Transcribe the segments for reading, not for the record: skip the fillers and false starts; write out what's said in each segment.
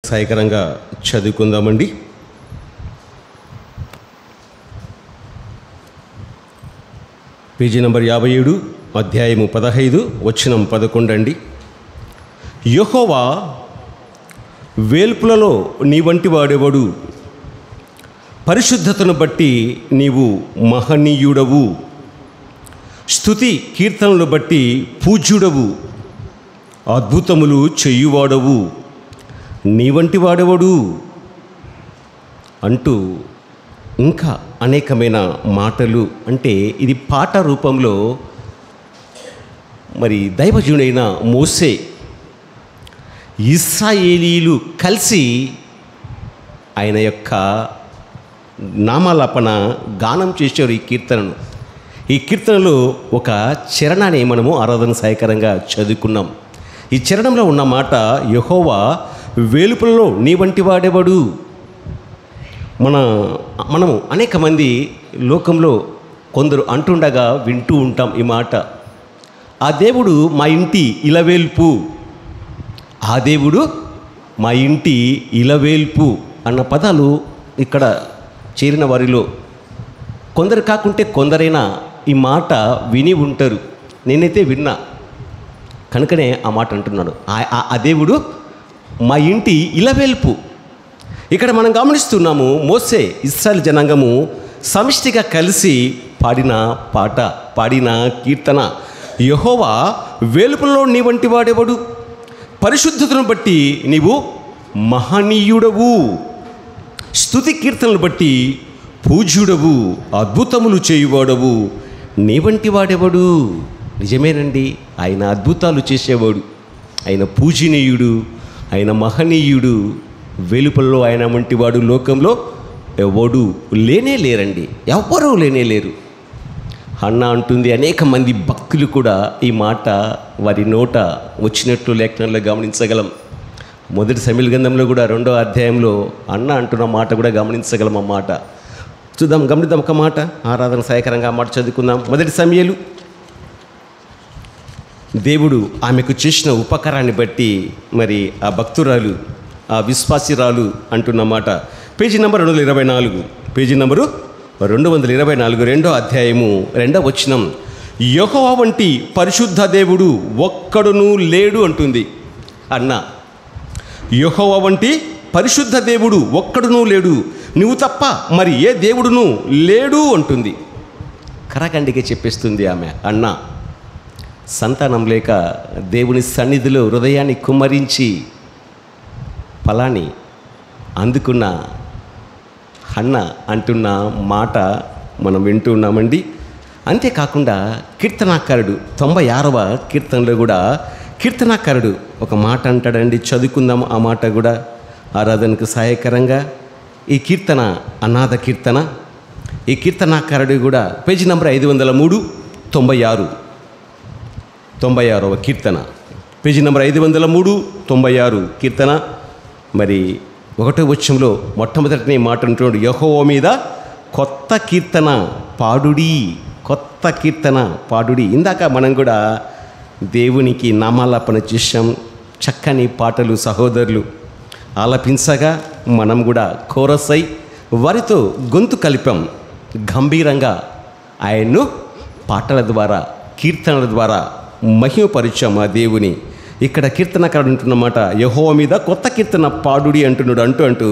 సాయకరంగా చదువుకుందామండి. Page number 57, అధ్యాయము 15, వచనం 11 అండి. యెహోవా వేల్పులలో నీ వంటి వాడెవడు? పరిశుద్ధతను బట్టి నీవు మహనీయుడవు. స్తుతి కీర్తనలు బట్టి పూజ్యుడవు. అద్భుతములు చెయ్యువాడవు. నీ వంటి వాడెవడు అంటూ ఇంకా అనేకమైన మాటలు, అంటే ఇది పాట రూపంలో మరి దైవజనుడైన మోసే, ఇశ్రాయేలీలు కలిసి ఆయన యొక్క నామాలాపన గానం చేశారు. ఈ కీర్తనలో ఒక చరణాన్ని మనము ఆరాధన సాయకరంగా చదువుకున్నాం. ఈ చరణంలో ఉన్న మాట, యెహోవా వేలుపులలో నీ వంటి వాడెవడు? మనము అనేక మంది లోకంలో కొందరు అంటుండగా వింటూ ఉంటాం ఈ మాట. ఆ దేవుడు మా ఇంటి ఇలవేల్పు, ఆ దేవుడు మా ఇంటి ఇలవేల్పు అన్న పదాలు ఇక్కడ చేరిన వారిలో కొందరు కాకుంటే కొందరైనా ఈ మాట విని ఉంటారు. నేనైతే విన్నా కనుకనే ఆ మాట అంటున్నాడు. ఆ దేవుడు మా ఇంటి ఇలవేల్పు. ఇక్కడ మనం గమనిస్తున్నాము, మోసే, ఇశ్రాయేలు జనాంగము సమిష్టిగా కలిసి పాడిన పాట, పాడిన కీర్తన. యెహోవా వేలుపులలో నీ వంటి వాడెవడు? పరిశుద్ధతను బట్టి నీవు మహనీయుడవు. స్తుతి కీర్తనలు బట్టి పూజ్యుడవు. అద్భుతములు చేయువాడవు. నీ వంటి వాడెవడు? నిజమేనండి, ఆయన అద్భుతాలు చేసేవాడు, ఆయన పూజనీయుడు, ఆయన మహనీయుడు. వెలుపల్లో ఆయన వంటి వాడు లోకంలో ఎవడు లేనే లేరండి, ఎవ్వరూ లేనే లేరు. అన్న అంటుంది. అనేక మంది భక్తులు కూడా ఈ మాట వారి నోట వచ్చినట్లు లేఖనంలో గమనించగలం. మొదటి సమూయేలు గ్రంథంలో కూడా 2వ అధ్యాయంలో అన్న అంటున్న మాట కూడా గమనించగలం. ఆ మాట గమనిద్దాం. ఒక మాట ఆరాధన సాయకరంగా ఆ మాట చదువుకుందాం. మొదటి సమూయేలు, దేవుడు ఆమెకు చేసిన ఉపకారాన్ని బట్టి మరి ఆ భక్తురాలు, ఆ విశ్వాసిరాలు అంటున్న మాట. పేజీ నంబర్ 224, పేజీ నంబరు 224, 2వ అధ్యాయము 2వ వచనం. యెహోవా వంటి పరిశుద్ధ దేవుడు ఒక్కడునూ లేడు అంటుంది అన్న. యెహోవా వంటి పరిశుద్ధ దేవుడు ఒక్కడునూ లేడు, నువ్వు తప్ప మరి ఏ దేవుడునూ లేడు అంటుంది. కరాఖండిగా చెప్పేస్తుంది ఆమె అన్న. సంతానం లేక దేవుని సన్నిధిలో హృదయాన్ని కుమ్మరించి ఫలాన్ని అందుకున్న హన్న అంటున్న మాట మనం వింటూ ఉన్నామండి. అంతేకాకుండా కీర్తనాకారుడు 96వ కీర్తనలో కూడా కీర్తనాకారుడు ఒక మాట అంటాడండి. చదువుకుందాం ఆ మాట కూడా ఆరాధనకు సహాయకరంగా. ఈ కీర్తన అనాథ కీర్తన. ఈ కీర్తనాకారుడు కూడా పేజీ నంబర్ 503, 96వ కీర్తన, పేజీ నంబర్ 503, 96 కీర్తన. మరి 1వ వచనంలో మొట్టమొదటి మాట అంటున్నాడు, యెహోవా మీద కొత్త కీర్తన పాడుడి, కొత్త కీర్తన పాడుడి. ఇందాక మనం కూడా దేవునికి నామాలాపన చేశాం. చక్కని పాటలు సహోదరులు ఆలపించగా మనం కూడా కోరసై వారితో గొంతు కలిపాం. గంభీరంగా ఆయన్ను పాటల ద్వారా, కీర్తనల ద్వారా మహిమపరిచాం ఆ దేవుని. ఇక్కడ కీర్తనకారుడు అంటున్నమాట, యెహోవా మీద కొత్త కీర్తన పాడుడి అంటున్నాడు. అంటూ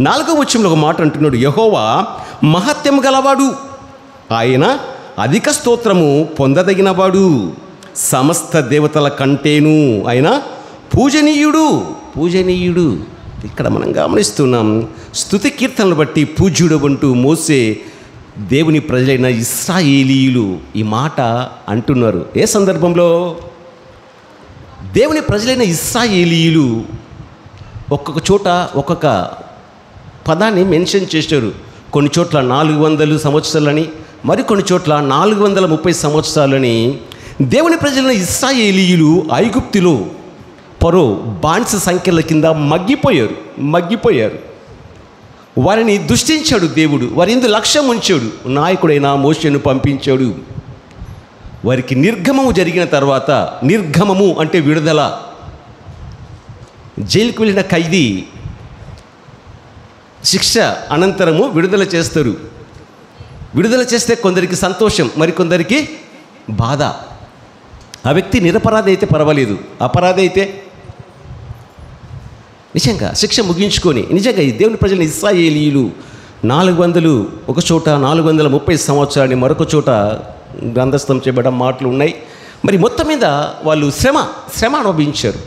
4వ వచనంలో ఒక మాట అంటున్నాడు, యెహోవా మహత్యం గలవాడు, ఆయన అధిక స్తోత్రము పొందదగినవాడు, సమస్త దేవతల కంటేను ఆయన పూజనీయుడు. పూజనీయుడు ఇక్కడ మనం గమనిస్తున్నాం. స్తుతి కీర్తనలు బట్టి పూజ్యుడు అంటూ మోసే, దేవుని ప్రజలైన ఇశ్రాయేలీయులు ఈ మాట అంటున్నారు. ఏ సందర్భంలో? దేవుని ప్రజలైన ఇశ్రాయేలీయులు ఒక్కొక్క చోట ఒక్కొక్క పదాన్ని మెన్షన్ చేశారు. కొన్ని చోట్ల 400 సంవత్సరాలని, మరికొన్ని చోట్ల 430 సంవత్సరాలని. దేవుని ప్రజలైన ఇశ్రాయేలీయులు ఐగుప్తులో పరో బానిస సంఖ్యల కింద మగ్గిపోయారు. వారిని దృష్టించాడు దేవుడు, వారి యందు లక్ష్యం ఉంచాడు. నాయకుడైన మోషేను పంపించాడు. వారికి నిర్గమము జరిగిన తర్వాత, నిర్గమము అంటే విడుదల, జైలుకు వెళ్ళిన ఖైదీ శిక్ష అనంతరము విడుదల చేస్తారు. విడుదల చేస్తే కొందరికి సంతోషం, మరికొందరికి బాధ. ఆ వ్యక్తి నిరపరాధి అయితే పర్వాలేదు, అపరాధి అయితే నిజంగా శిక్ష ముగించుకొని, నిజంగా ఈ దేవుని ప్రజలు ఇశ్రాయేలీయులు 400 ఒక చోట 430 సంవత్సరాన్ని మరొక చోట గ్రంథస్థం చేయబడిన మాటలు ఉన్నాయి. మరి మొత్తం మీద వాళ్ళు శ్రమ అనుభవించారు.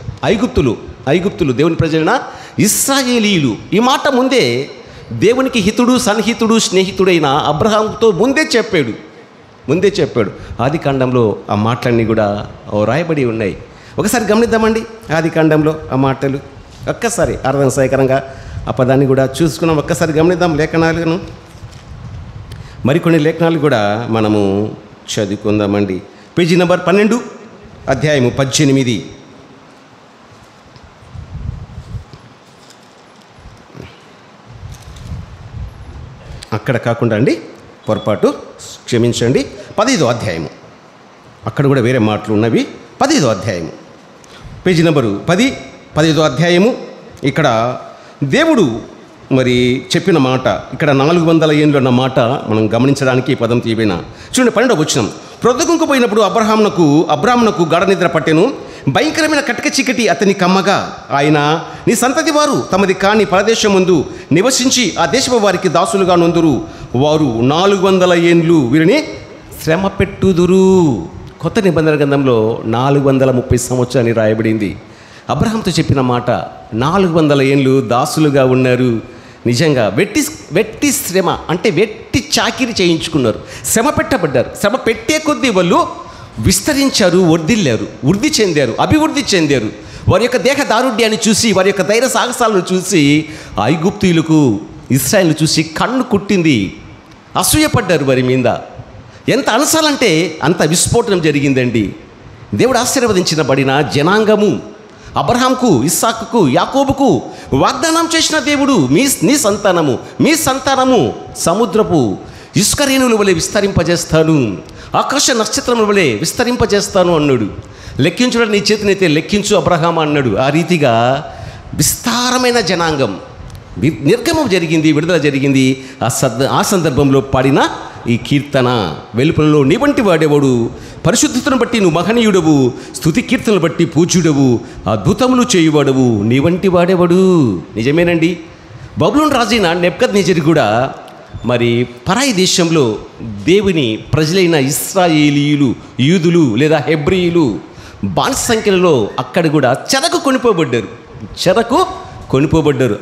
ఐగుప్తులు దేవుని ప్రజలైన ఇశ్రాయేలీయులు. ఈ మాట ముందే దేవునికి హితుడు, సన్నిహితుడు, స్నేహితుడైన అబ్రహాంతో ముందే చెప్పాడు. ఆది కాండంలో ఆ మాటలన్నీ కూడా రాయబడి ఉన్నాయి. ఒకసారి గమనిద్దామండి ఆది కాండంలో ఆ మాటలు. ఒక్కసారి అర్థం సహాయకరంగా ఆ పదాన్ని కూడా చూసుకున్నాం. ఒక్కసారి గమనిద్దాం లేఖనాలను. మరికొన్ని లేఖనాలు కూడా మనము చదువుకుందామండి. పేజీ నెంబర్ 12, అధ్యాయము 18. అక్కడ కాకుండా అండి, పొరపాటు, క్షమించండి, 15వ అధ్యాయము. అక్కడ కూడా వేరే మాటలు ఉన్నవి. 15వ అధ్యాయము, పేజీ నెంబరు 10, 15వ అధ్యాయము. ఇక్కడ దేవుడు మరి చెప్పిన మాట, ఇక్కడ 400 ఏళ్ళు అన్న మాట మనం గమనించడానికి ఈ పదం తీయబడిన. చూడండి 12వ వచనం. ప్రొద్దుగుంకు పోయినప్పుడు అబ్రామునకు గాఢ నిద్ర పట్టెను. భయంకరమైన కటిక చీకటి అతని కమ్మగా, ఆయన నీ సంతతి వారు తమది కాని పరదేశం ముందు నివసించి ఆ దేశపు వారికి దాసులుగా నొందురు. వారు 400 ఏండ్లు వీరిని శ్రమ పెట్టుదురు. కొత్త నిబంధన గ్రంథంలో 430 సంవత్సరాలు రాయబడింది. అబ్రహాంతో చెప్పిన మాట, 400 ఏండ్లు దాసులుగా ఉన్నారు. నిజంగా వెట్టి శ్రమ అంటే వెట్టి చాకిరి చేయించుకున్నారు, శ్రమ పెట్టబడ్డారు. శ్రమ పెట్టే కొద్దీ వాళ్ళు విస్తరించారు, వృద్ధి చెందారు, అభివృద్ధి చెందారు. వారి యొక్క దేహ దారుఢ్యాన్ని చూసి, వారి యొక్క ధైర్య సాహసాలను చూసి ఐగుప్తీయులకు, ఇశ్రాయేలును చూసి కన్ను కుట్టింది, అసూయపడ్డారు వారి మీద. ఎంత అనసాలంటే అంత విస్ఫోటనం జరిగిందండి. దేవుడు ఆశీర్వదించబడిన జనాంగము, అబ్రహాంకు, ఇస్సాకుకు, యాకోబుకు వాగ్దానం చేసిన దేవుడు, మీ సంతానము సముద్రపు ఇసుక రేణువుల వలె విస్తరింపజేస్తాను, ఆకాశ నక్షత్రముల వలె విస్తరింపజేస్తాను అన్నాడు. లెక్కించడం నీ చేతినైతే లెక్కించు అబ్రహాం అన్నాడు. ఆ రీతిగా విస్తారమైన జనాంగం నిర్గమం జరిగింది, విడుదల జరిగింది. ఆ సందర్భంలో పాడిన ఈ కీర్తన, వెలుపలలో నీ వంటి వాడేవాడు, పరిశుద్ధతను బట్టి నువ్వు మహనీయుడవు, స్తుతి కీర్తనలు బట్టి పూజ్యుడవు, అద్భుతములు చేయువాడవు, నీ వంటి వాడేవాడు. నిజమేనండి. బబులోను రాజైన నెబుకద్నెజరు కూడా మరి పరాయి దేశంలో దేవుని ప్రజలైన ఇశ్రాయేలీయులు, యూదులు లేదా హెబ్రీయులు బానిస సంఖ్యలలో అక్కడ కూడా చెరకు కొనిపోబడ్డారు.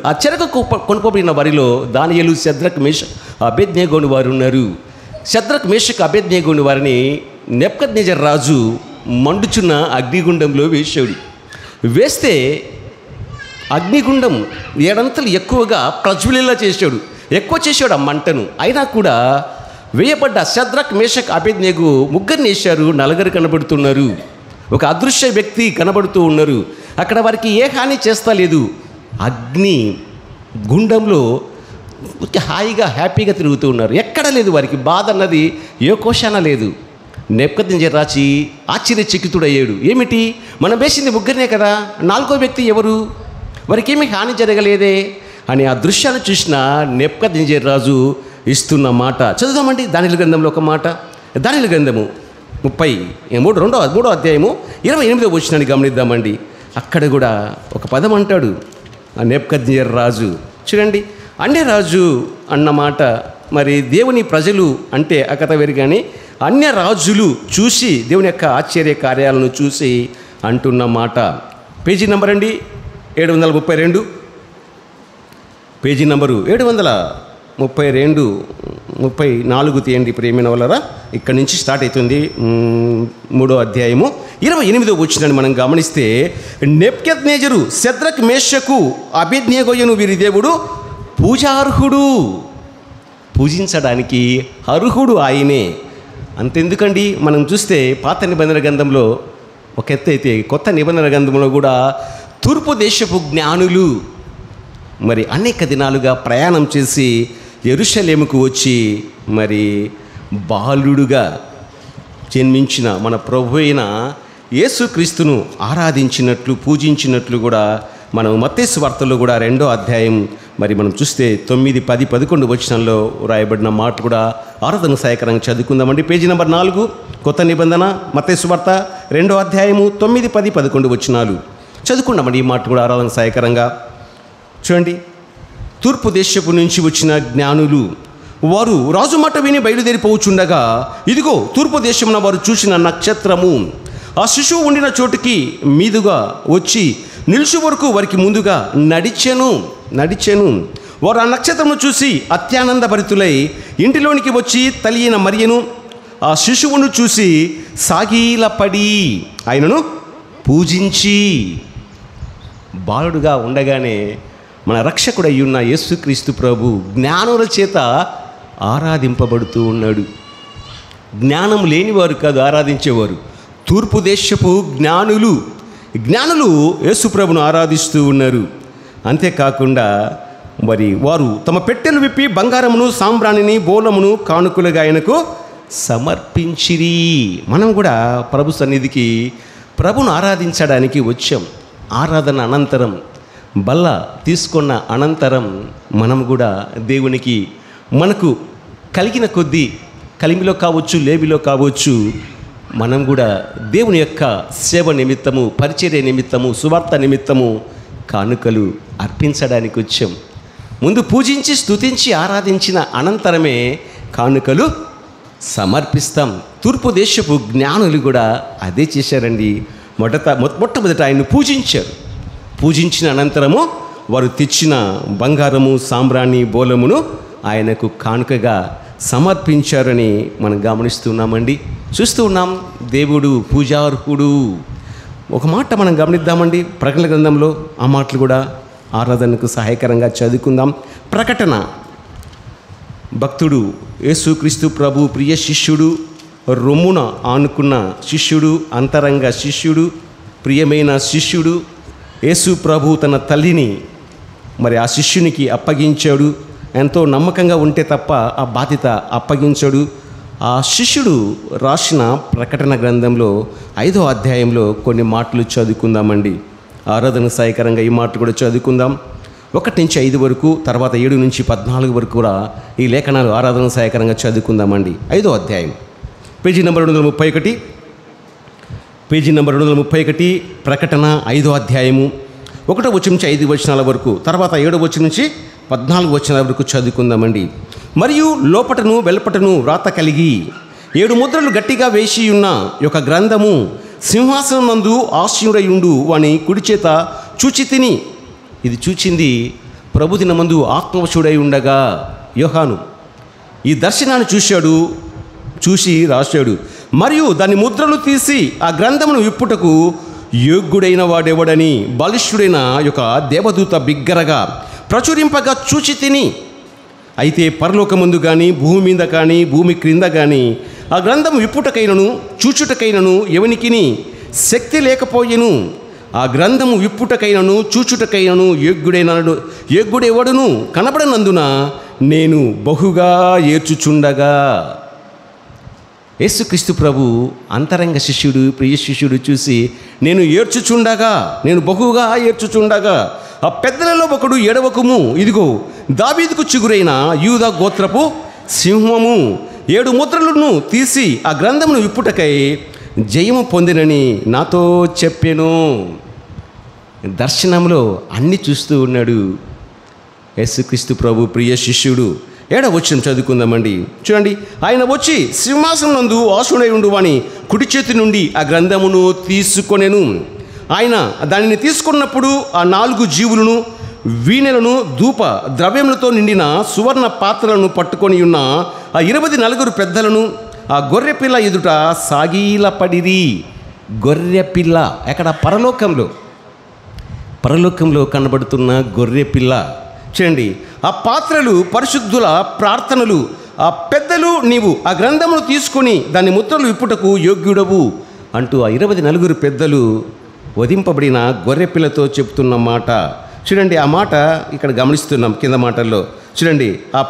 ఆ చెరకు కొనుకోబడిన వారిలో దానియేలు, షద్రక్, మేషక్, అబేద్నెగోను వారు ఉన్నారు. షద్రక్, మేషక్, అబేద్నెగోను వారిని నెబుకద్నెజరు రాజు మండుచున్న అగ్నిగుండంలో వేస్తే అగ్నిగుండం 7 అంతలు ఎక్కువగా ప్రజ్వలిలా ఎక్కువ చేశాడు ఆ మంటను. అయినా కూడా వేయబడ్డ షద్రక్, మేషక్, అబేద్నెగో ముగ్గురిని వేశారు. 4 కనబడుతున్నారు. ఒక అదృశ్య వ్యక్తి కనబడుతూ ఉన్నారు. అక్కడ వారికి ఏ హాని చేస్తా లేదు. అగ్ని గుండంలో హాయిగా హ్యాపీగా తిరుగుతూ ఉన్నారు. ఎక్కడ లేదు వారికి బాధ అన్నది, ఏ కోశాన లేదు. నెబుకద్నెజరు రాజు ఆశ్చర్యచకితుడయ్యాడు. ఏమిటి, మనం వేసింది ముగ్గురినే కదా, 4వ వ్యక్తి ఎవరు, వారికి ఏమి హాని జరగలేదే అని ఆ దృశ్యాన్ని చూసిన నెబుకద్నెజరు రాజు ఇస్తున్న మాట చదువుదామండి. దానియేలు గ్రంథంలో ఒక మాట, దానియేలు గ్రంథము 33వ అధ్యాయము 28వ వచనాన్ని గమనిద్దామండి. అక్కడ కూడా ఒక పదం అంటాడు ఆ నెబుకద్నెజరు రాజు. చూడండి, అన్య రాజు అన్న మాట మరి దేవుని ప్రజలు అంటే ఆ కథ వేరు, కానీ అన్య రాజులు చూసి దేవుని యొక్క ఆశ్చర్య కార్యాలను చూసి అంటున్న మాట. పేజీ నెంబర్ అండి 732, పేజీ నంబరు 732, 34 తీయండి ప్రియమైన వాళ్ళరా. ఇక్కడి నుంచి స్టార్ట్ అవుతుంది 3వ అధ్యాయము 28వ వచనాన్ని మనం గమనిస్తే, నెబుకద్నెజరు షద్రక్, మేషకు, అబేద్నెగోను వీరి దేవుడు పూజార్హుడు, పూజించడానికి అర్హుడు ఆయనే. అంతెందుకండి, మనం చూస్తే పాత నిబంధన గ్రంథంలో ఒక ఎత్తు అయితే, కొత్త నిబంధన గ్రంథంలో కూడా తూర్పు దేశపు జ్ఞానులు మరి అనేక దినాలుగా ప్రయాణం చేసి యెరూషలేముకు వచ్చి మరి బాలుడుగా జన్మించిన మన ప్రభు అయిన యేసుక్రీస్తును ఆరాధించినట్లు, పూజించినట్లు కూడా మనం మత్తయి సువార్తలో కూడా 2వ అధ్యాయం మరి మనం చూస్తే 9, 10, 11 వచనాల్లో రాయబడిన మాట కూడా ఆరాధన సహాయకరంగా చదువుకుందామండి. పేజీ నెంబర్ 4, కొత్త నిబంధన, మత్తయి సువార్త 2వ అధ్యాయము 9, 10, 11 వచనాలు చదువుకున్నామండి. ఈ మాట కూడా ఆరాధన సహాయకరంగా చూడండి. తూర్పు దేశపు నుంచి వచ్చిన జ్ఞానులు వారు రాజు మాట విని బయలుదేరిపోవచ్చుండగా, ఇదిగో తూర్పు దేశమున వారు చూసిన నక్షత్రము ఆ శిశువు ఉండిన చోటుకి మీదుగా వచ్చి నిలిచి వరకు వారికి ముందుగా నడిచెను. వారు ఆ నక్షత్రమును చూసి అత్యానంద భరితులై ఇంటిలోనికి వచ్చి తల్లి అయిన మరియను ఆ శిశువును చూసి సాగిలపడి ఆయనను పూజించి, బాలుడుగా ఉండగానే మన రక్షకుడై ఉన్న యేసుక్రీస్తు ప్రభు జ్ఞానుల చేత ఆరాధింపబడుతూ ఉన్నాడు. జ్ఞానం లేనివారు కాదు ఆరాధించేవారు, తూర్పు దేశపు జ్ఞానులు యేసుప్రభును ఆరాధిస్తూ ఉన్నారు. అంతేకాకుండా మరి వారు తమ పెట్టెలు విప్పి బంగారమును, సాంబ్రాణిని, బోలమును కానుకలుగా ఆయనకు సమర్పించిరి. మనం కూడా ప్రభు సన్నిధికి ప్రభును ఆరాధించడానికి వచ్చాం. ఆరాధన అనంతరం, బల్ల తీసుకున్న అనంతరం మనం కూడా దేవునికి మనకు కలిగిన కొద్దీ, కలిమిలో కావచ్చు, లేమిలో కావచ్చు, మనం కూడా దేవుని యొక్క సేవ నిమిత్తము, పరిచర్య నిమిత్తము, సువార్త నిమిత్తము కానుకలు అర్పించడానికి వచ్చాం. ముందు పూజించి స్తుతించి ఆరాధించిన అనంతరమే కానుకలు సమర్పిస్తాం. తూర్పు దేశపు జ్ఞానులు కూడా అదే చేశారండి. మొట్టమొదట ఆయన్ను పూజించిన అనంతరము వారు తెచ్చిన బంగారము, సాంబ్రాణి, బోలమును ఆయనకు కానుకగా సమర్పించారని మనం గమనిస్తున్నామండి, చూస్తూ ఉన్నాం. దేవుడు పూజార్హుడు. ఒక మాట మనం గమనిద్దామండి, ప్రకటన గ్రంథంలో ఆ మాటలు కూడా ఆరాధనకు సహాయకరంగా చదువుకుందాం. ప్రకటన, భక్తుడు యేసుక్రీస్తు ప్రభు ప్రియ శిష్యుడు, రొమ్మున ఆనుకున్న శిష్యుడు, అంతరంగ శిష్యుడు, ప్రియమైన శిష్యుడు యేసు ప్రభు తన తల్లిని మరి ఆ శిష్యునికి అప్పగించాడు. ఎంతో నమ్మకంగా ఉంటే తప్ప ఆ బాధ్యత అప్పగించాడు. ఆ శిష్యుడు రాసిన ప్రకటన గ్రంథంలో 5వ అధ్యాయంలో కొన్ని మాటలు చదువుకుందామండి. ఆరాధన సహాయకరంగా ఈ మాట కూడా చదువుకుందాం. 1 నుంచి 5 వరకు, తర్వాత 7 నుంచి 14 వరకు కూడా ఈ లేఖనాలు ఆరాధన సహాయకరంగా చదువుకుందామండి. 5వ అధ్యాయం, పేజీ నెంబర్ 231, ప్రకటన 5వ అధ్యాయము 1వ వచనం నుంచి 5 వచనాల వరకు, తర్వాత 7వ వచనం నుంచి 14 వచనాల వరకు చదువుకుందామండి. మరియు లోపటను వెలుపటను వ్రాత కలిగి 7 ముద్రలు గట్టిగా వేసి ఉన్న ఒక గ్రంథము సింహాసనం నందు ఆసీనుడయుండు వాని కుడి చేత చూచి తిని. ఇది చూచింది ప్రభు దినమందు ఆత్మవశుడై ఉండగా యోహాను ఈ దర్శనాన్ని చూసి రాశాడు. మరియు దాని ముద్రలు తీసి ఆ గ్రంథమును విప్పుటకు యోగ్యుడైన వాడెవడని బలిష్ఠుడైన యొక్క దేవదూత బిగ్గరగా ప్రచురింపగా చూచి తిని. అయితే పరలోకమందు కానీ, భూమి మీద కానీ, భూమి క్రింద కానీ ఆ గ్రంథం విప్పుటకైనను చూచుటకైనను ఎవనికిని శక్తి లేకపోయెను. ఆ గ్రంథము విప్పుటకైనను చూచుటకైనను యోగ్యుడెవడును కనబడనందున నేను బహుగా ఏడ్చుచుండగా. యేసుక్రీస్తు ప్రభు అంతరంగ శిష్యుడు, ప్రియ శిష్యుడు చూసి నేను బహుగా ఏడ్చుచుండగా ఆ పెద్దలలో ఒకడు, ఎడవకుము, ఇదిగో దావీదుకు చిగురైన యూదా గోత్రపు సింహము 7 ముద్రలను తీసి ఆ గ్రంథమును విప్పుటకై జయము పొందినని నాతో చెప్పెను. దర్శనంలో అన్ని చూస్తూ ఉన్నాడు యేసుక్రీస్తు ప్రభు ప్రియ శిష్యుడు. 7వ వచనం చదువుకుందామండి. చూడండి, ఆయన వచ్చి సింహాసనం నందు ఆసీనుడై ఉండు వాని కుడి చేతి నుండి ఆ గ్రంథమును తీసుకొనెను. ఆయన దానిని తీసుకున్నప్పుడు ఆ 4 జీవులను, వీణెలను, ధూప ద్రవ్యములతో నిండిన సువర్ణ పాత్రలను పట్టుకొని ఉన్న ఆ 24 పెద్దలను ఆ గొర్రెపిల్ల ఎదుట సాగిలపడిరి. గొర్రెపిల్ల ఎక్కడ? పరలోకంలో కనబడుతున్న గొర్రెపిల్ల. చూడండి, ఆ పాత్రలు పరిశుద్ధుల ప్రార్థనలు. ఆ పెద్దలు, నీవు ఆ గ్రంథమును తీసుకొని దాని ముద్రలు విప్పుటకు యోగ్యుడవు అంటూ ఆ 24 పెద్దలు వధింపబడిన గొర్రెపిల్లతో చెప్తున్న మాట. చూడండి, ఆ మాట ఇక్కడ గమనిస్తున్నాం కింద మాటల్లో. చూడండి, ఆ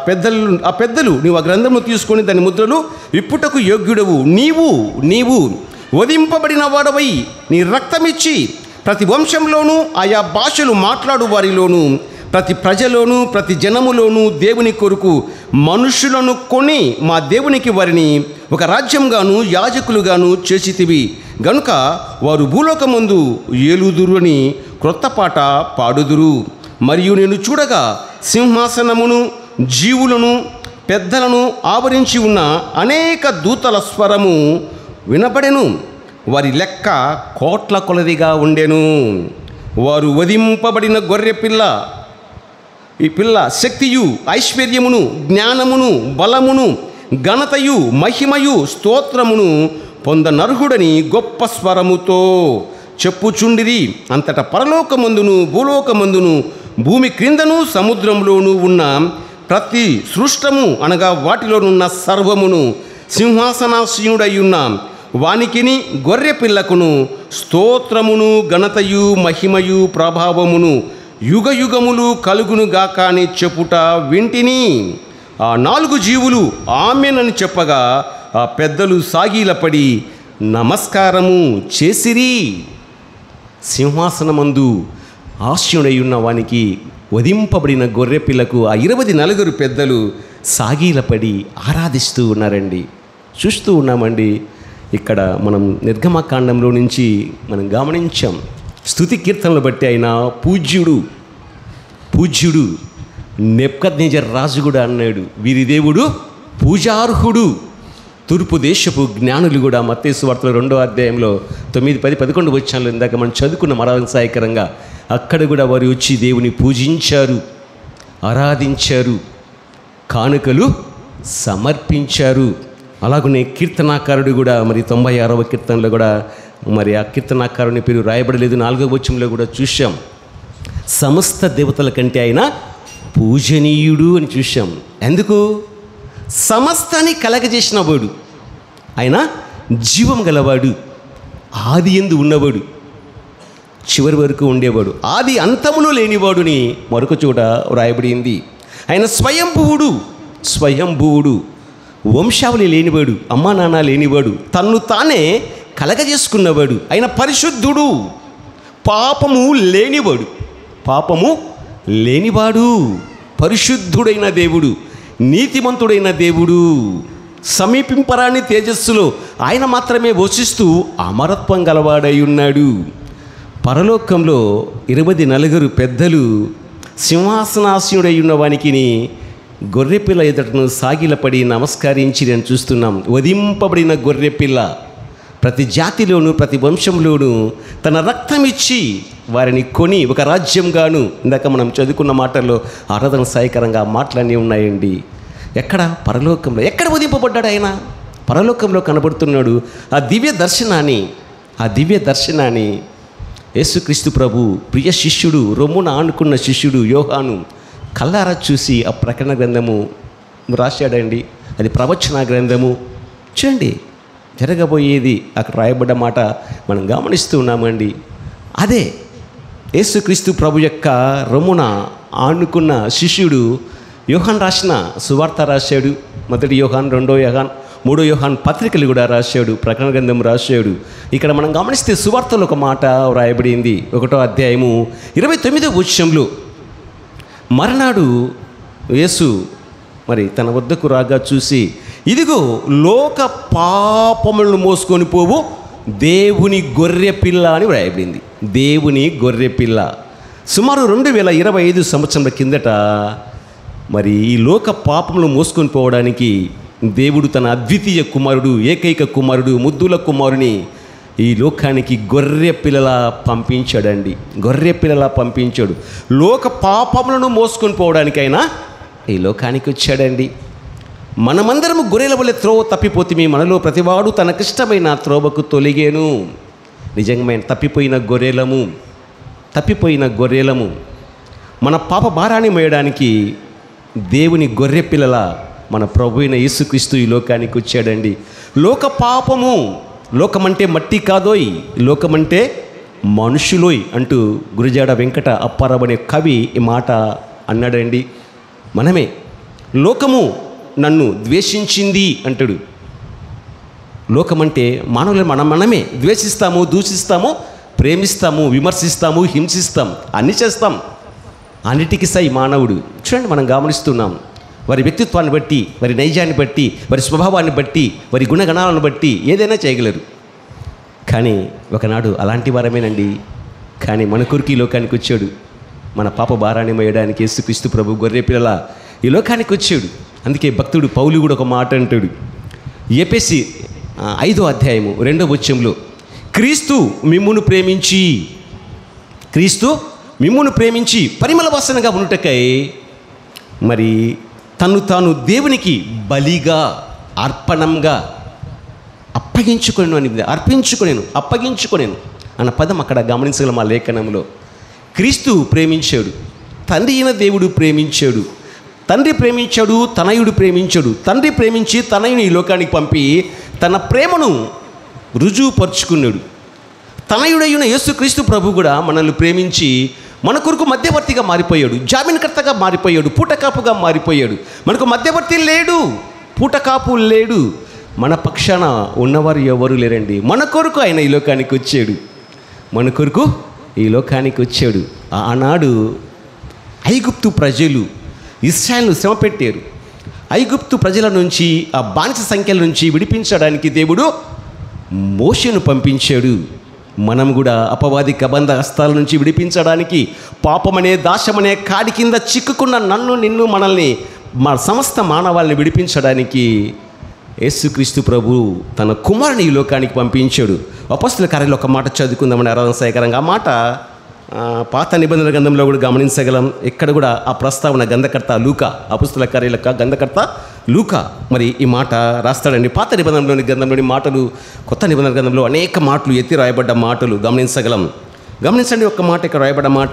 పెద్దలు నీవు ఆ గ్రంథమును తీసుకొని దాని ముద్రలు విప్పుటకు యోగ్యుడవు, నీవు వధింపబడిన వాడవై నీ రక్తమిచ్చి ప్రతి వంశంలోనూ ఆయా భాషలు మాట్లాడు వారిలోనూ ప్రతి ప్రజలోను ప్రతి జనములోను దేవుని కొరకు మనుషులను కొని మా దేవునికి వారిని ఒక రాజ్యంగాను యాజకులుగాను చేసితివి గనుక వారు భూలోకమందు ఏలుదురు అని క్రొత్త పాట పాడుదురు. మరియు నేను చూడగా సింహాసనమును జీవులను పెద్దలను ఆవరించి ఉన్న అనేక దూతల స్వరము వినబడెను. వారి లెక్క కోట్ల కొలదిగా ఉండెను. వారు వధింపబడిన గొర్రె పిల్ల ఈ పిల్ల శక్తియు ఐశ్వర్యమును జ్ఞానమును బలమును ఘనతయు మహిమయు స్తోత్రమును పొందనర్హుడని గొప్ప స్వరముతో చెప్పుచుండిరి. అంతటా పరలోకమందును భూలోకమందును భూమి క్రిందను సముద్రంలోనూ ఉన్న ప్రతి సృష్టము అనగా వాటిలోనున్న సర్వమును సింహాసనాసీనుడయ్యున్న వానికిని గొర్రె పిల్లకును స్తోత్రమును ఘనతయు మహిమయు ప్రభావమును యుగ యుగములు కలుగునుగాక అని చెప్పుట వింటిని. ఆ 4 జీవులు ఆమేనని చెప్పగా ఆ పెద్దలు సాగిలపడి నమస్కారము చేసిరి. సింహాసనమందు ఆశీనుడై ఉన్న వానికి వధింపబడిన గొర్రె పిల్లకు ఆ 24 పెద్దలు సాగిలపడి ఆరాధిస్తూ ఉన్నారండి. చూస్తూ ఉన్నామండి. ఇక్కడ మనం నిర్గమకాండంలో నుంచి మనం గమనించాం. స్తుతి కీర్తనలు బట్టి ఆయన పూజ్యుడు నెబ్కద్నెజర్ రాజు కూడా అన్నాడు, వీరి దేవుడు పూజార్హుడు. తూర్పు దేశపు జ్ఞానులు కూడా మత్తయి సువార్తలో 2వ అధ్యాయంలో 9, 10, 11 వచనాలు ఇందాక మనం చదువుకున్న మరోసాయకరంగా అక్కడ కూడా వారు వచ్చి దేవుని పూజించారు, ఆరాధించారు, కానుకలు సమర్పించారు. అలాగనే కీర్తనాకారుడు కూడా మరి 96వ కీర్తనలో కూడా మరి ఆ కీర్తనాకారుని పేరు రాయబడలేదు. 4వ వచనంలో కూడా చూశాం. సమస్త దేవతల కంటే ఆయన పూజనీయుడు అని చూశాం. ఎందుకు? సమస్తాన్ని కలగజేసిన వాడు ఆయన, జీవం గలవాడు, ఆది యందు ఉన్నవాడు, చివరి వరకు ఉండేవాడు, ఆది అంతములో లేనివాడుని మరొక చోట వ్రాయబడింది. ఆయన స్వయంభువుడు, వంశావళి లేనివాడు, అమ్మా నాన్న లేనివాడు, తన్ను తానే కలగజేసుకున్నవాడు. ఆయన పరిశుద్ధుడు, పాపము లేనివాడు, పరిశుద్ధుడైన దేవుడు, నీతిమంతుడైన దేవుడు, సమీపింపరాని తేజస్సులో ఆయన మాత్రమే వసిస్తూ అమరత్వం గలవాడై ఉన్నాడు. పరలోకంలో 24 పెద్దలు సింహాసనాసీనుడై ఉన్న వానికి గొర్రెపిల్ల ఎదుటను సాగిలపడి నమస్కరించి అని చూస్తున్నాం. వధింపబడిన గొర్రెపిల్ల ప్రతి జాతిలోనూ ప్రతి వంశంలోనూ తన రక్తం ఇచ్చి వారిని కొని ఒక రాజ్యంగాను, ఇందాక మనం చదువుకున్న మాటల్లో ఆరాధన సాయకరంగా మాటలన్నీ ఉన్నాయండి. ఎక్కడ? పరలోకంలో. ఎక్కడ వధింపబడ్డాడు ఆయన? పరలోకంలో కనబడుతున్నాడు. ఆ దివ్య దర్శనాన్ని యేసుక్రీస్తు ప్రభు ప్రియ శిష్యుడు, రొమ్మున ఆనుకున్న శిష్యుడు యోహాను కళ్ళారా చూసి ఆ ప్రకటన గ్రంథము రాశాడండి. అది ప్రవచన గ్రంథము. చూడండి, జరగబోయేది అక్కడ రాయబడ్డ మాట మనం గమనిస్తూ ఉన్నామండి. అదే యేసుక్రీస్తు ప్రభు యొక్క రొమ్మున ఆనుకున్న శిష్యుడు యోహాన్ రాసిన సువార్త రాశాడు. 1 యోహాన్, 2 యోహాన్, 3 యోహాన్ పత్రికలు కూడా రాశాడు, ప్రకటన గ్రంథం రాశాడు. ఇక్కడ మనం గమనిస్తే సువార్తలో ఒక మాట వ్రాయబడింది. 1వ అధ్యాయము 29వ వచనంలో, మర్నాడు యేసు మరి తన వద్దకు రాగా చూసి, ఇదిగో లోక పాపములను మోసుకొని పోవు దేవుని గొర్రె పిల్ల అని వ్రాయబడింది. దేవుని గొర్రె పిల్ల. సుమారు 2025 సంవత్సరాల కిందట మరి ఈ లోక పాపములను మోసుకొని పోవడానికి దేవుడు తన అద్వితీయ కుమారుడు, ఏకైక కుమారుడు, ముద్దుల కుమారుని ఈ లోకానికి గొర్రె పిల్లలా పంపించాడండి. గొర్రె పిల్లలా పంపించాడు. లోక పాపములను మోసుకొని పోవడానికైనా ఈ లోకానికి వచ్చాడండి. మనమందరము గొర్రెల వలె త్రోవ తప్పిపోతే మనలో ప్రతివాడు తనకిష్టమైన త్రోవకు తొలిగేను. నిజంగా తప్పిపోయిన గొర్రెలము మన పాప భారాన్ని మోయడానికి దేవుని గొర్రె పిల్లల మన ప్రభు అయిన యేసుక్రీస్తు ఈ లోకానికి వచ్చాడండి. లోక పాపము, లోకమంటే మట్టి కాదోయ్, లోకమంటే మనుషులోయ్ అంటూ గురజాడ వెంకట అప్పారావు అనే కవి ఈ మాట అన్నాడండి. మనమే లోకము నన్ను ద్వేషించింది అంటాడు. లోకమంటే మానవులు మనమే ద్వేషిస్తాము, దూషిస్తాము, ప్రేమిస్తాము, విమర్శిస్తాము, హింసిస్తాం, అన్నీ చేస్తాం. అన్నిటికీ సై మానవుడు. చూడండి, మనం గమనిస్తున్నాం. వారి వ్యక్తిత్వాన్ని బట్టి, వారి నైజాన్ని బట్టి, వారి స్వభావాన్ని బట్టి, వారి గుణగణాలను బట్టి ఏదైనా చేయగలరు. కానీ ఒకనాడు అలాంటి వారమేనండి. కానీ మన కొరకు ఈ లోకానికి వచ్చాడు. మన పాప భారాన్ని మోయడానికి యేసుక్రీస్తు ప్రభు గొర్రె పిల్లల ఈ లోకానికి వచ్చాడు. అందుకే భక్తుడు పౌలు కూడా ఒక మాట అంటాడు. ఎఫెసీ 5వ అధ్యాయము 2వ వచనంలో, క్రీస్తు మిమ్మును ప్రేమించి పరిమళ వాసనగా ఉండుటకై మరి తను తాను దేవునికి బలిగా అర్పణంగా అప్పగించుకొనేను అన్న పదం అక్కడ గమనించగలం. ఆ లేఖనంలో క్రీస్తు ప్రేమించాడు, తండ్రి అయిన దేవుడు ప్రేమించాడు, తండ్రి ప్రేమించాడు, తనయుడు ప్రేమించాడు. తండ్రి ప్రేమించి తనయుని ఈ లోకానికి పంపి తన ప్రేమను రుజువుపరుచుకున్నాడు. తనయుడైన యేసుక్రీస్తు ప్రభు కూడా మనల్ని ప్రేమించి మన కొరకు మధ్యవర్తిగా మారిపోయాడు, జామీన్కర్తగా మారిపోయాడు, పూటకాపుగా మారిపోయాడు. మనకు మధ్యవర్తి లేడు, పూటకాపు లేడు, మన పక్షాన ఉన్నవారు ఎవరు లేరండి. మన కొరకు ఆయన ఈ లోకానికి వచ్చాడు. ఆనాడు ఐగుప్తు ప్రజలు ఇశ్రాయేలును శ్రమ పెట్టారు. ఐగుప్తు ప్రజల నుంచి, ఆ బానిస సంఖ్యల నుంచి విడిపించడానికి దేవుడు మోషేను పంపించాడు. మనం కూడా అపవాది కబంధ హస్తాల నుంచి విడిపించడానికి, పాపమనే దాశమనే కాడి కింద చిక్కుకున్న నన్ను, నిన్ను, మనల్ని, మన సమస్త మానవాళ్ళని విడిపించడానికి యేసుక్రీస్తు ప్రభు తన కుమారుని ఈ లోకానికి పంపించాడు. అపొస్తలుల కార్యాల్లో ఒక మాట చదువుకుందామని ఆరాధన సహాయకరంగా. ఆ మాట పాత నిబంధన గ్రంథంలో కూడా గమనించగలం. ఇక్కడ కూడా ఆ ప్రస్తావన గ్రంథకర్త లూకా, అపొస్తలుల కార్యాల గ్రంథకర్త లూకా మరి ఈ మాట రాస్తాడండి. పాత నిబంధనలోని గ్రంథంలోని మాటలు కొత్త నిబంధన గ్రంథంలో అనేక మాటలు ఎత్తి రాయబడ్డ మాటలు గమనించగలం. గమనించండి, ఒక్క మాట ఇక్కడ రాయబడ్డ మాట,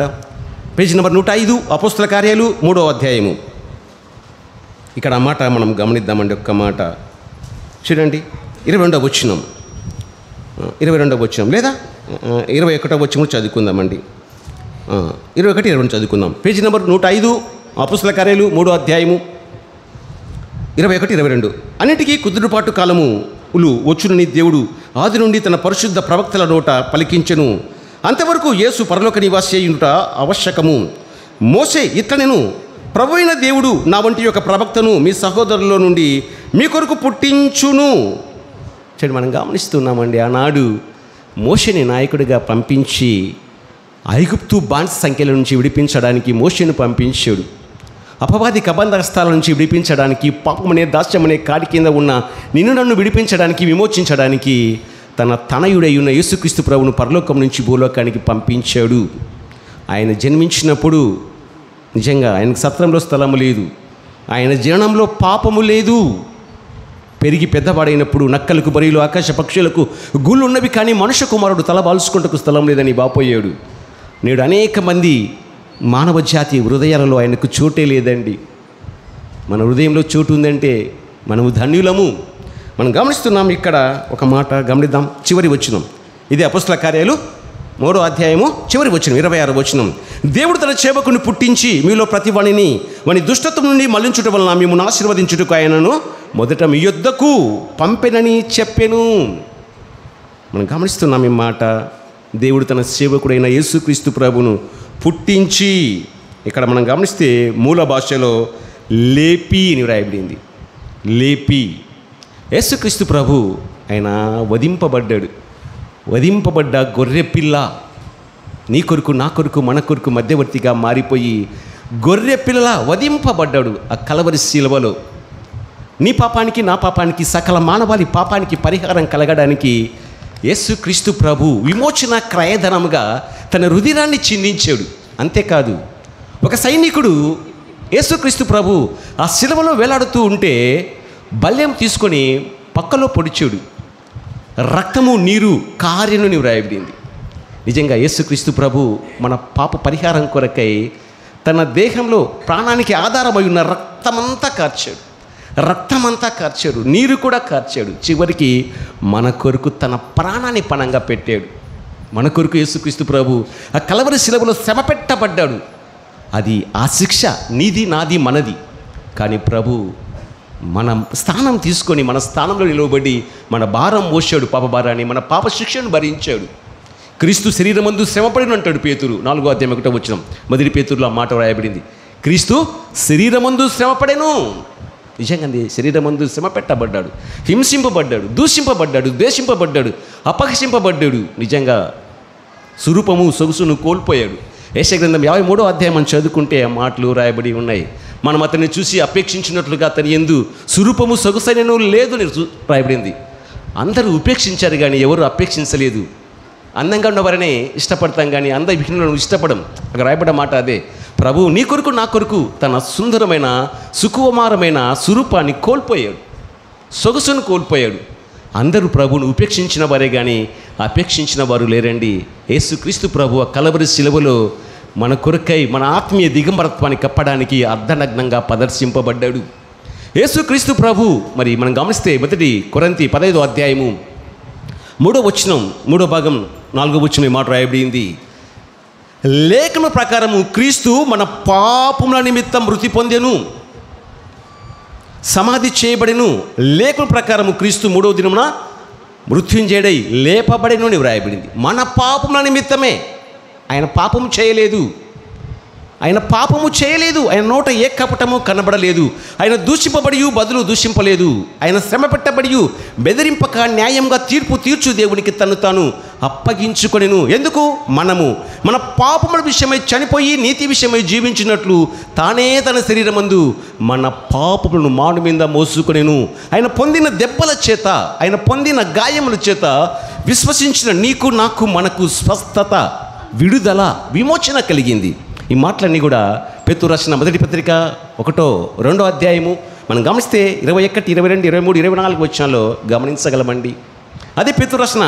పేజీ నెంబర్ 105, అపొస్తలుల కార్యాలు 3వ అధ్యాయము. ఇక్కడ ఆ మాట మనం గమనిద్దామండి. ఒక్క మాట చూడండి, 22వ వచనం లేదా 21వ వచనం చదువుకుందామండి. 21, 22 చదువుకుందాం. పేజీ నెంబర్ 105, అపొస్తలుల కార్యాలు 3వ అధ్యాయము 21, 22. అన్నిటికీ కుదురుపాటు కాలములు వచ్చునని దేవుడు ఆది నుండి తన పరిశుద్ధ ప్రవక్తల నోట పలికించెను. అంతవరకు యేసు పరలోక నివాసి అయ్యుట ఆవశ్యకము. మోషే ఇట్లనెను, ప్రభు అయిన దేవుడు నా వంటి యొక్క ప్రవక్తను మీ సహోదరుల నుండి మీ కొరకు పుట్టించును. చూడండి, మనం గమనిస్తున్నామండి. ఆనాడు మోషేని నాయకుడిగా పంపించి ఐగుప్తు బానిస సంఖ్యల నుంచి విడిపించడానికి మోషేను పంపించాడు. అపవాది కబంధ హస్తాల నుంచి విడిపించడానికి, పాపమనే దాస్యమనే కాడి కింద ఉన్న నిన్ను నన్ను విడిపించడానికి, విమోచించడానికి తన తనయుడై ఉన్న యేసుక్రీస్తు ప్రభువును పరలోకం నుంచి భూలోకానికి పంపించాడు. ఆయన జన్మించినప్పుడు నిజంగా ఆయనకు సత్రంలో స్థలము లేదు, ఆయన జననంలో పాపము లేదు. పెరిగి పెద్దవాడైనప్పుడు నక్కలకు, బరీలు, ఆకాశ పక్షులకు గుళ్ళు ఉన్నవి, కానీ మనుష్య కుమారుడు తల బాల్చుకుంటకు స్థలం లేదని బాపోయాడు. నేడు అనేక మంది మానవ జాతి హృదయాలలో ఆయనకు చోటే లేదండి. మన హృదయంలో చోటు ఉందంటే మనము ధన్యులము. మనం గమనిస్తున్నాం. ఇక్కడ ఒక మాట గమనిద్దాం, చివరి వచనం. ఇది అపొస్తలుల కార్యాలు 3వ అధ్యాయము చివరి వచనం, 26వ వచనం. దేవుడు తన సేవకుని పుట్టించి మీలో ప్రతి వాణిని వాని దుష్టత్వం నుండి మళ్లించుట వలన మిమ్మల్ని ఆశీర్వదించుటకు ఆయనను మొదట మీ యొద్దకు పంపెనని చెప్పెను. మనం గమనిస్తున్నాం ఈ మాట. దేవుడు తన సేవకుడైన యేసుక్రీస్తు ప్రభును పుట్టించి, ఇక్కడ మనం గమనిస్తే మూల భాషలో లేపి అని వ్రాయబడింది. లేపి యేసుక్రీస్తు ప్రభు ఆయన వధింపబడ్డ గొర్రె పిల్ల, నీ కొరకు, నా కొరకు, మన కొరకు మధ్యవర్తిగా మారిపోయి గొర్రె పిల్ల వధింపబడ్డాడు ఆ కలవరి శిలువలో. నీ పాపానికి, నా పాపానికి, సకల మానవాళి పాపానికి పరిహారం కలగడానికి యేసుక్రీస్తు ప్రభు విమోచన క్రయధనముగా తన రుధిరాన్ని చిందించాడు. అంతేకాదు, ఒక సైనికుడు యేసుక్రీస్తు ప్రభు ఆ శిలువలో వేలాడుతూ ఉంటే బల్యం తీసుకొని పక్కలో పొడిచాడు. రక్తము, నీరు కార్యను వ్రాయబడింది. నిజంగా యేసుక్రీస్తు ప్రభు మన పాప పరిహారం కొరకై తన దేహంలో ప్రాణానికి ఆధారమై ఉన్న రక్తమంతా కార్చాడు, నీరు కూడా కార్చాడు. చివరికి మన కొరకు తన ప్రాణాన్ని పణంగా పెట్టాడు. మన కొరకు యేసుక్రీస్తు ప్రభు ఆ కలవరి శిలువలో శ్రమ పెట్టబడ్డాడు. అది ఆ శిక్ష నీది, నాది, మనది. కానీ ప్రభు మన స్థానం తీసుకొని మన స్థానంలో నిలవబడి మన భారం మోసాడు, పాప భారాన్ని, మన పాప శిక్షను భరించాడు. క్రీస్తు శరీరమందు శ్రమపడిన అంటాడు పేతురు 4వ అధ్యాయం 1వ వచనం. మొదటి పేతురులో ఆ మాట వ్రాయబడింది. క్రీస్తు శరీరమందు శ్రమపడెను. నిజంగా శరీరమందు శ్రమ పెట్టబడ్డాడు, హింసింపబడ్డాడు, దూషింపబడ్డాడు, ద్వేషింపబడ్డాడు, అపహసింపబడ్డాడు. నిజంగా స్వరూపము సొగసును కోల్పోయాడు. యెషయా గ్రంథం 53వ అధ్యాయం మనం చదువుకుంటే ఆ మాటలు రాయబడి ఉన్నాయి. మనం అతన్ని చూసి అపేక్షించినట్లుగా అతని యందు స్వరూపము సొగసైనను లేదు అని రాయబడింది. అందరూ ఉపేక్షించారు కానీ ఎవరు అపేక్షించలేదు. అందంగా ఉన్నవారనే ఇష్టపడతాం కానీ అందవిహీనులను ఇష్టపడం. అక్కడ రాయబడ్డ మాట అదే. ప్రభు నీ కొరకు నా కొరకు తన సుందరమైన సుకుమారమైన స్వరూపాన్ని కోల్పోయాడు, సొగసును కోల్పోయాడు. అందరూ ప్రభువును ఉపేక్షించిన వారే కానీ అపేక్షించిన వారు లేరండి. యేసుక్రీస్తు ప్రభు కలవరి శిలువలో మన కొరకై మన ఆత్మీయ దిగంబరత్వాన్ని కప్పడానికి అర్ధనగ్నంగా ప్రదర్శింపబడ్డాడు యేసుక్రీస్తు ప్రభు. మరి మనం గమనిస్తే మొదటి కొరింథీ 15వ అధ్యాయము 3వ వచనం 3వ భాగం 4వ వచనం ఈ మాట రాయబడింది. లేఖన ప్రకారము క్రీస్తు మన పాపముల నిమిత్తం మృతి పొందెను, సమాధి చేయబడెను. లేఖన ప్రకారము క్రీస్తు 3వ దినమున మృత్యుంజయుడై లేపబడెను అని వ్రాయబడింది. మన పాపముల నిమిత్తమే. ఆయన పాపము చేయలేదు, ఆయన పాపము చేయలేదు. ఆయన నోట ఏ కపటము కనబడలేదు. ఆయన దూషింపబడి బదులు దూషింపలేదు. ఆయన శ్రమ పెట్టబడి బెదిరింపక న్యాయంగా తీర్పు తీర్చు దేవునికి తను తాను అప్పగించుకొనెను. ఎందుకు? మనము మన పాపముల విషయమై చనిపోయి నీతి విషయమై జీవించినట్లు తానే తన శరీరమందు మన పాపములను మాను మీద మోసుకొనెను. ఆయన పొందిన దెబ్బల చేత, ఆయన పొందిన గాయముల చేత విశ్వసించిన నీకు నాకు మనకు స్వస్థత, విడుదల, విమోచన కలిగింది. ఈ మాటలన్నీ కూడా పేతురు రాసిన మొదటి పత్రిక 1వ 2వ అధ్యాయము మనం గమనిస్తే 21, 22, 23, 24 వచనాల్లో గమనించగలమండి. అదే పేతురు రాసిన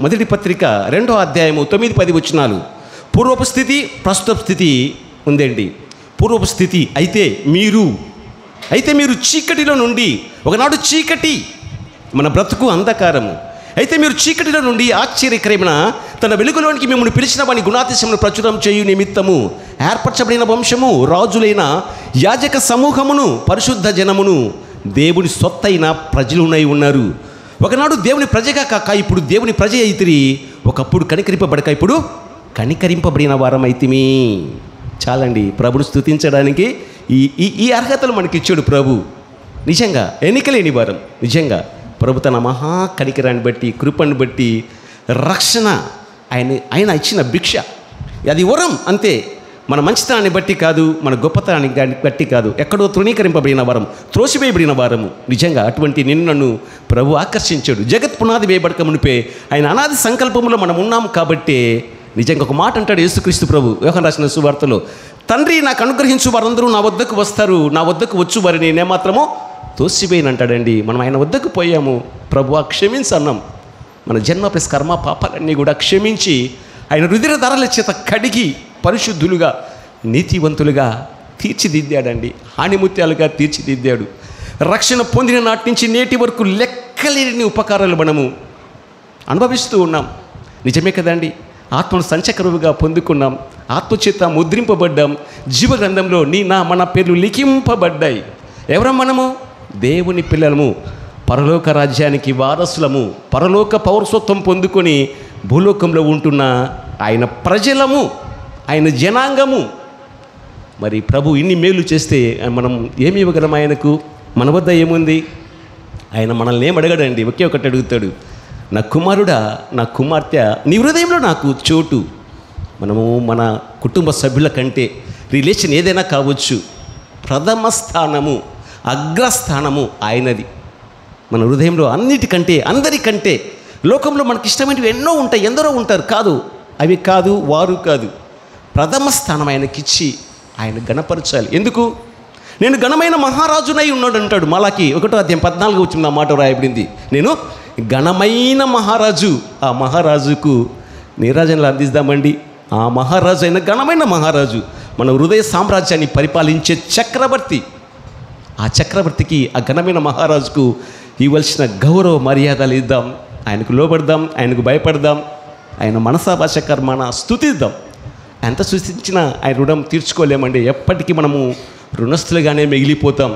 మొదటి పత్రిక 2వ అధ్యాయము 9, 10 వచనాలు. పూర్వపు స్థితి, ప్రస్తుత స్థితి ఉందండి. పూర్వపు స్థితి అయితే మీరు చీకటిలో నుండి, ఒకనాడు చీకటి మన బ్రతుకు అంధకారము, అయితే మీరు చీకటిలో నుండి ఆశ్చర్యకరమైన తన వెలుగులోనికి మిమ్మల్ని పిలిచిన వాని గుణాతిశయమును ప్రచురం చేయు నిమిత్తము ఏర్పరచబడిన వంశము, రాజులైన యాజక సమూహమును, పరిశుద్ధ జనమును, దేవుని సొత్తైన ప్రజలునై ఉన్నారు. ఒకనాడు దేవుని ప్రజగా కాక ఇప్పుడు దేవుని ప్రజ అయితిరి. ఒకప్పుడు కనికరింపబడక ఇప్పుడు కనికరింపబడిన వారమైతిమి. చాలండి ప్రభుని స్తుతించడానికి ఈ అర్హతలు మనకి ఇచ్చాడు ప్రభు. నిజంగా ఎన్నికలేని వారం. నిజంగా ప్రభు తన మహా కనికరాన్ని బట్టి, కృపను బట్టి, రక్షణ ఆయన ఇచ్చిన భిక్ష, అది వరం అంతే. మన మంచితనాన్ని బట్టి కాదు, మన గొప్పతనాన్ని బట్టి కాదు. ఎక్కడో తృణీకరింపబడిన వారం, త్రోసివేయబడిన వారము. నిజంగా అటువంటి నన్ను ప్రభు ఆకర్షించాడు. జగత్ పునాది వేయబడక మునిపే ఆయన అనాది సంకల్పంలో మనం ఉన్నాం కాబట్టి. నిజంగా ఒక మాట అంటాడు యేసుక్రీస్తు ప్రభు యోహాను రాసిన సువార్తలో, తండ్రి నాకు అనుగ్రహించు వారందరూ నా వద్దకు వస్తారు, నా వద్దకు వచ్చు వారిని నేనేమాత్రమో తోసివేయనంటాడండి. మనం ఆయన వద్దకు పోయాము, ప్రభువా క్షమించు అన్నాం. మన జన్మ ప్లస్ కర్మ పాపాలన్నీ కూడా క్షమించి ఆయన రుధిర ధారల చేత కడిగి పరిశుద్ధులుగా, నీతివంతులుగా తీర్చిదిద్దాడండి. హానిముత్యాలుగా తీర్చిదిద్దాడు. రక్షణ పొందిన నాటి నుంచి నేటి వరకు లెక్కలేని ఉపకారాలు మనము అనుభవిస్తూ ఉన్నాం. నిజమే కదండి. ఆత్మను సంచకరువుగా పొందుకున్నాం, ఆత్మచేత ముద్రింపబడ్డాం, జీవగ్రంథంలో మన పేర్లు లిఖింపబడ్డాయి. ఎవరం మనము? దేవుని పిల్లలము, పరలోక రాజ్యానికి వారసులము, పరలోక పౌరసత్వం పొందుకొని భూలోకంలో ఉంటున్న ఆయన ప్రజలము, ఆయన జనాంగము. మరి ప్రభు ఇన్ని మేలు చేస్తే మనం ఏమి ఇవ్వగలం ఆయనకు? మన వద్ద ఏముంది? ఆయన మనల్ని ఏం అడగడండి, ఒకే ఒకటి అడుగుతాడు, నా కుమారుడా, నా కుమార్తె, నీ హృదయంలో నాకు చోటు. మనము మన కుటుంబ సభ్యుల కంటే రిలేషన్ ఏదైనా కావచ్చు, ప్రథమ స్థానము, అగ్రస్థానము ఆయనది. మన హృదయంలో అన్నిటికంటే, అందరికంటే. లోకంలో మనకి ఇష్టమైనవి ఎన్నో ఉంటాయి, ఎందరో ఉంటారు. కాదు, అవి కాదు, వారు కాదు. ప్రథమ స్థానం ఆయనకిచ్చి ఆయన గణపరచాలి. ఎందుకు? నేను ఘనమైన మహారాజునై ఉన్నాడు అంటాడు మలాకి 1వ అధ్యాయం 14 వచ్చిన మాట రాయబడింది. నేను ఘనమైన మహారాజు. ఆ మహారాజుకు నీరాజనలు అందిద్దామండి. ఆ మహారాజు అయిన ఘనమైన మహారాజు, మన హృదయ సామ్రాజ్యాన్ని పరిపాలించే చక్రవర్తి. ఆ చక్రవర్తికి, ఆ ఘనమైన మహారాజుకు ఇవ్వాల్సిన గౌరవ మర్యాదలు ఇద్దాం, ఆయనకు లోబడదాం, ఆయనకు భయపడదాం, ఆయన మనసా భాష కర్మన స్తుతిద్దాం. ఎంత స్తుతించినా ఆయన రుణం తీర్చుకోలేమండి. ఎప్పటికీ మనము రుణస్థులుగానే మిగిలిపోతాం.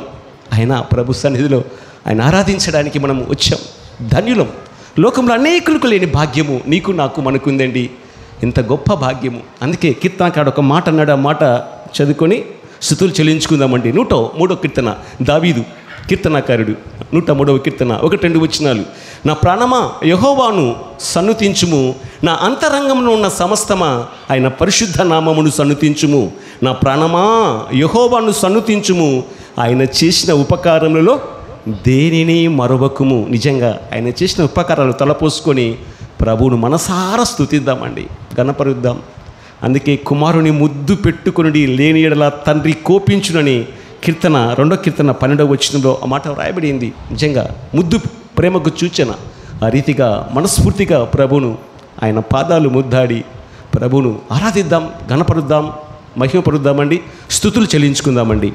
ఆయన ప్రభు సన్నిధిలో ఆయన ఆరాధించడానికి మనం వచ్చాం, ధన్యులం. లోకంలో అనేకులకు లేని భాగ్యము నీకు నాకు మనకుందండి. ఇంత గొప్ప భాగ్యము. అందుకే కీర్తనకాడు ఒక మాట అన్నాడు, ఆ మాట చదువుకొని స్తుతులు చెల్లించుకుందామండి. 103వ కీర్తన, దావీదు కీర్తనాకారుడు, 103వ కీర్తన 1-2 వచనాలు. నా ప్రాణమా యెహోవాను సన్నుతించుము, నా అంతరంగంలో ఉన్న సమస్తమా ఆయన పరిశుద్ధ నామమును సన్నుతించుము. నా ప్రాణమా యెహోవాను సన్నుతించుము, ఆయన చేసిన ఉపకారములలో దేనిని మరొకము. నిజంగా ఆయన చేసిన ఉపకారాలు తలపోసుకొని ప్రభువును మనసారా స్తుతిద్దామండి, గణపరుద్దాం. అందుకే కుమారుని ముద్దు పెట్టుకుని లేని ఎడల తండ్రి కోపించునని కీర్తన 2వ కీర్తన 12వ వచనంలో ఆ మాట రాయబడింది. నిజంగా ముద్దు ప్రేమకు సూచన. ఆ రీతిగా మనస్ఫూర్తిగా ప్రభువును ఆయన పాదాలు ముద్దాడి ప్రభువును ఆరాధిద్దాం, గణపరుద్దాం, మహిమపరుద్దామండి, స్తుతులు చెల్లించుకుందామండి.